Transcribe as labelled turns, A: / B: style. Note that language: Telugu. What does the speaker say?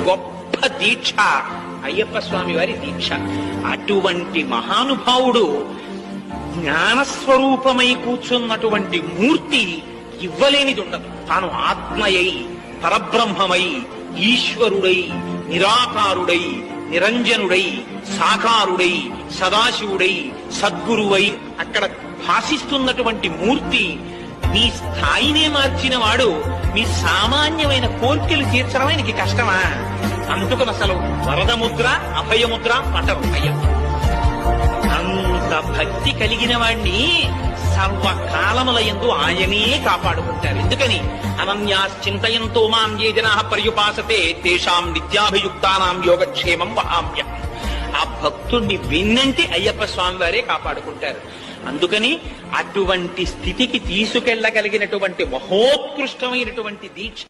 A: గొప్ప దీక్ష అయ్యప్ప స్వామి వారి దీక్ష. అటువంటి మహానుభావుడు జ్ఞానస్వరూపమై కూర్చున్నటువంటి మూర్తి ఇవ్వలేనిది ఉండదు. తాను ఆత్మయై, పరబ్రహ్మమై, ఈశ్వరుడై, నిరాకారుడై, నిరంజనుడై, సాకారుడై, సదాశివుడై, సద్గురువై అక్కడ భాషిస్తున్నటువంటి మూర్తి మీ స్థాయినే మార్చిన వాడు మీ సామాన్యమైన కోర్కెలు తీర్చడం ఆయనకి కష్టమా? అందుకని అసలు వరదముద్ర, అభయముద్ర పటం అయ్యప్ప. అంత భక్తి కలిగిన వాణ్ణి సర్వకాలములయందు ఆయనే కాపాడుకుంటారు. ఎందుకని అనన్యాశ్చింతయంతో మాం ఏ జనాః పర్యుపాసతే తేషాం నిత్యాభియుక్తానాం యోగక్షేమం వహామ్య. ఆ భక్తుణ్ణి విన్నంటి అయ్యప్ప స్వామి వారే కాపాడుకుంటారు. అందుకని అటువంటి స్థితికి తీసుకెళ్లగలిగినటువంటి మహోత్కృష్టమైనటువంటి దీక్ష